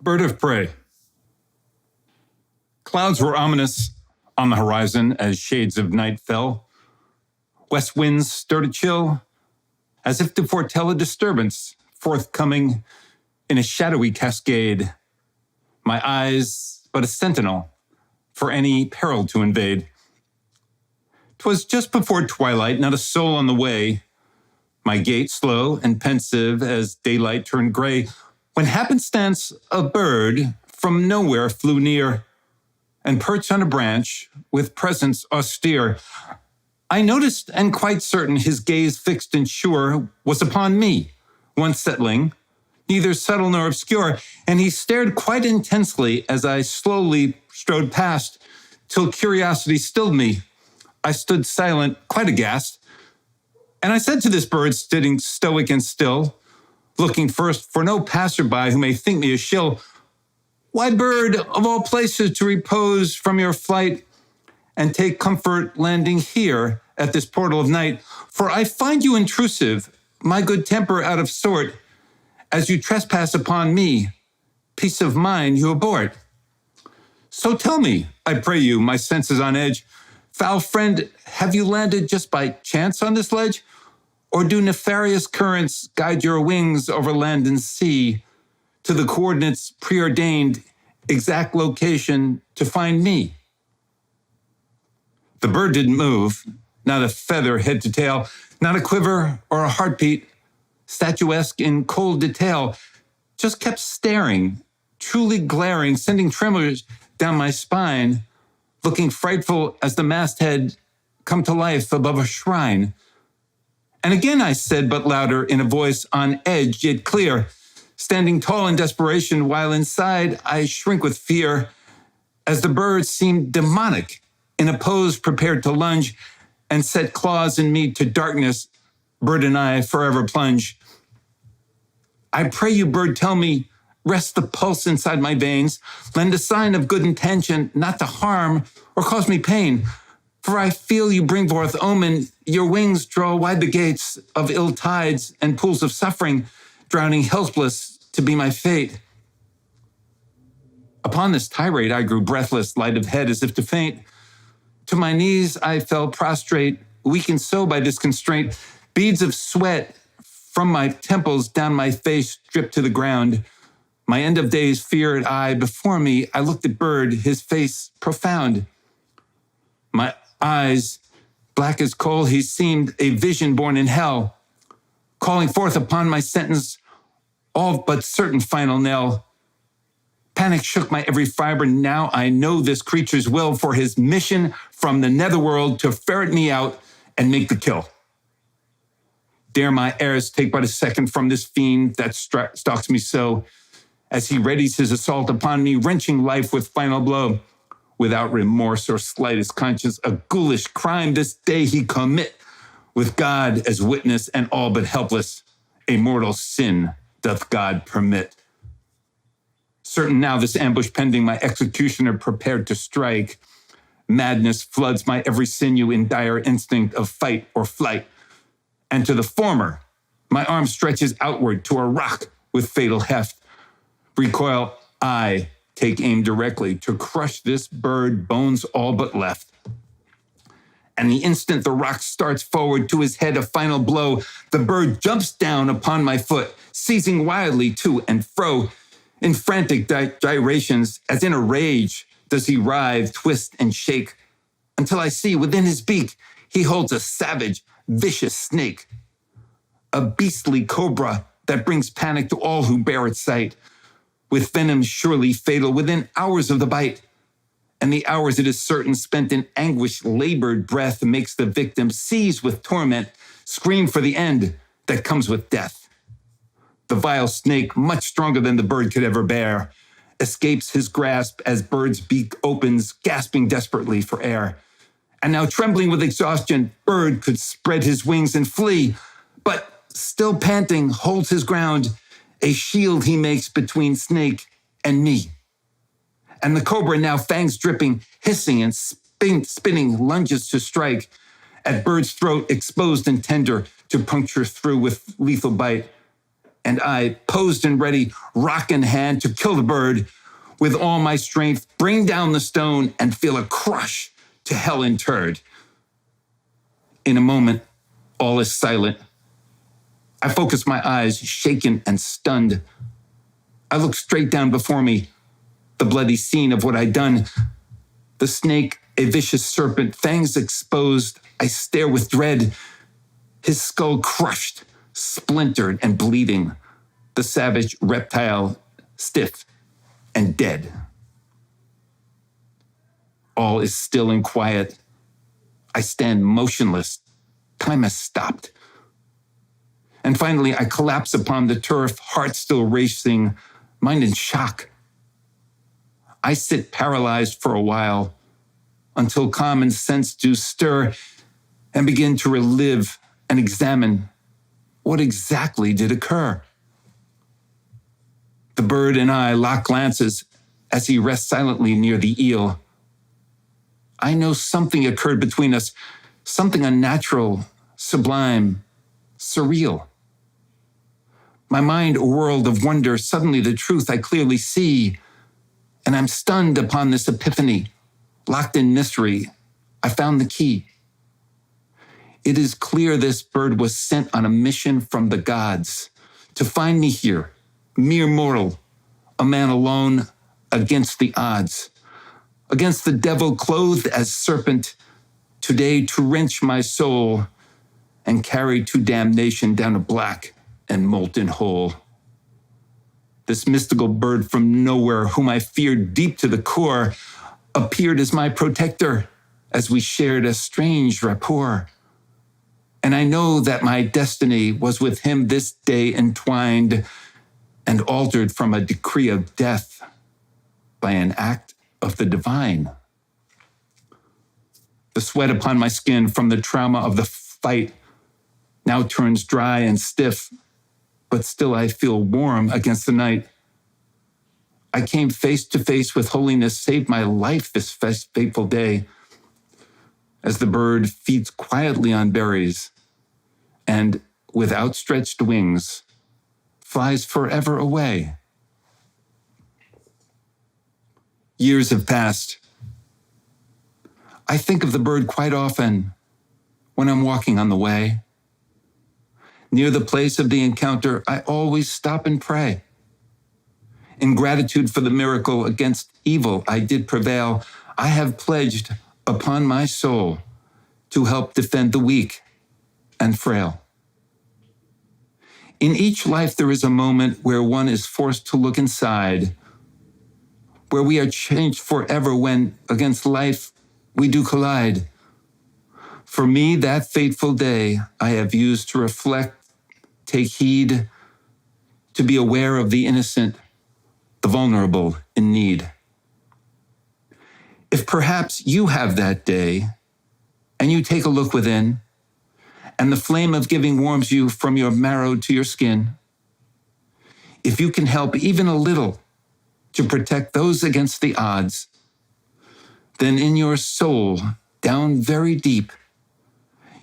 Bird of prey. Clouds were ominous on the horizon as shades of night fell. West winds stirred a chill, as if to foretell a disturbance forthcoming in a shadowy cascade. My eyes but a sentinel for any peril to invade. 'Twas just before twilight, not a soul on the way. My gait slow and pensive as daylight turned gray, when happenstance a bird from nowhere flew near and perched on a branch with presence austere. I noticed and quite certain his gaze fixed and sure was upon me, once settling, neither subtle nor obscure, and he stared quite intensely as I slowly strode past, till curiosity stilled me. I stood silent, quite aghast, and I said to this bird, sitting stoic and still, looking first for no passerby who may think me a shill, "Why, bird, of all places to repose from your flight and take comfort landing here at this portal of night, for I find you intrusive, my good temper out of sort, as you trespass upon me, peace of mind you abort. So tell me, I pray you, my senses on edge, foul friend, have you landed just by chance on this ledge? Or do nefarious currents guide your wings over land and sea to the coordinates preordained, exact location to find me?" The bird didn't move, not a feather head to tail, not a quiver or a heartbeat, statuesque in cold detail, just kept staring, truly glaring, sending tremors down my spine, looking frightful as the masthead come to life above a shrine. And again I said, but louder, in a voice on edge yet clear, standing tall in desperation, while inside I shrink with fear, as the bird seemed demonic, in a pose prepared to lunge and set claws in me to darkness, bird and I forever plunge. I pray you, bird, tell me, rest the pulse inside my veins, lend a sign of good intention, not to harm or cause me pain. For I feel you bring forth omen, your wings draw wide the gates of ill tides and pools of suffering, drowning helpless to be my fate. Upon this tirade I grew breathless, light of head as if to faint. To my knees I fell prostrate, weakened so by this constraint, beads of sweat from my temples down my face dripped to the ground. My end of days feared I, before me I looked at bird, his face profound. My eyes, black as coal, he seemed a vision born in hell, calling forth upon my sentence all but certain final knell. Panic shook my every fiber. Now I know this creature's will for his mission from the netherworld to ferret me out and make the kill. Dare my heirs take but a second from this fiend that stalks me so, as he readies his assault upon me, wrenching life with final blow. Without remorse or slightest conscience, a ghoulish crime this day he commit, with God as witness and all but helpless, a mortal sin doth God permit. Certain now this ambush pending, my executioner prepared to strike. Madness floods my every sinew in dire instinct of fight or flight. And to the former, my arm stretches outward to a rock with fatal heft. Recoil, I take aim directly to crush this bird, bones all but left. And the instant the rock starts forward to his head, a final blow, the bird jumps down upon my foot, seizing wildly to and fro. In frantic gyrations, as in a rage, does he writhe, twist, and shake, until I see within his beak he holds a savage, vicious snake, a beastly cobra that brings panic to all who bear its sight, with venom surely fatal within hours of the bite. And the hours, it is certain, spent in anguish, labored breath makes the victim seize with torment, scream for the end that comes with death. The vile snake, much stronger than the bird could ever bear, escapes his grasp as bird's beak opens, gasping desperately for air. And now, trembling with exhaustion, bird could spread his wings and flee, but still panting, holds his ground. A shield he makes between snake and me. And the cobra, now fangs dripping, hissing and spinning, lunges to strike at bird's throat, exposed and tender, to puncture through with lethal bite. and I posed and ready, rock in hand, to kill the bird with all my strength, bring down the stone, and feel a crush to hell interred. In a moment, all is silent. I focus my eyes, shaken and stunned. I look straight down before me, the bloody scene of what I'd done. The snake, a vicious serpent, fangs exposed. I stare with dread. His skull crushed, splintered and bleeding. The savage reptile, stiff and dead. All is still and quiet. I stand motionless. Time has stopped. And finally, I collapse upon the turf, heart still racing, mind in shock. I sit paralyzed for a while until common sense do stir and begin to relive and examine what exactly did occur. The bird and I lock glances as he rests silently near the eel. I know something occurred between us, something unnatural, sublime, surreal. My mind a world of wonder, suddenly the truth I clearly see, and I'm stunned upon this epiphany. Locked in mystery, I found the key. It is clear this bird was sent on a mission from the gods to find me here, mere mortal, a man alone against the odds, against the devil clothed as serpent, today to wrench my soul and carry to damnation down a black and molten hole. This mystical bird from nowhere, whom I feared deep to the core, appeared as my protector as we shared a strange rapport. And I know that my destiny was with him this day entwined and altered from a decree of death by an act of the divine. The sweat upon my skin from the trauma of the fight now turns dry and stiff, but still I feel warm against the night. I came face to face with holiness, saved my life this fateful day, as the bird feeds quietly on berries and, with outstretched wings, flies forever away. Years have passed. I think of the bird quite often when I'm walking on the way. Near the place of the encounter, I always stop and pray. In gratitude for the miracle against evil I did prevail, I have pledged upon my soul to help defend the weak and frail. In each life, there is a moment where one is forced to look inside, where we are changed forever when, against life, we do collide. For me, that fateful day I have used to reflect, take heed, to be aware of the innocent, the vulnerable in need. If perhaps you have that day, and you take a look within, and the flame of giving warms you from your marrow to your skin, if you can help even a little to protect those against the odds, then in your soul, down very deep,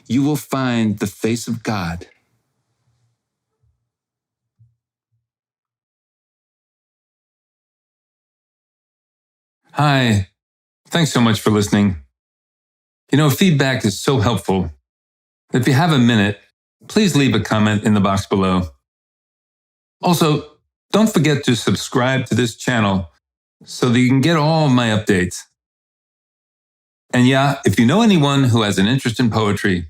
you will find the face of God. Hi, thanks so much for listening. Feedback is so helpful. If you have a minute, please leave a comment in the box below. Also, don't forget to subscribe to this channel so that you can get all of my updates. And yeah, if you know anyone who has an interest in poetry,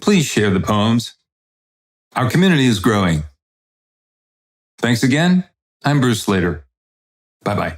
please share the poems. Our community is growing. Thanks again. I'm Bruce Slater. Bye-bye.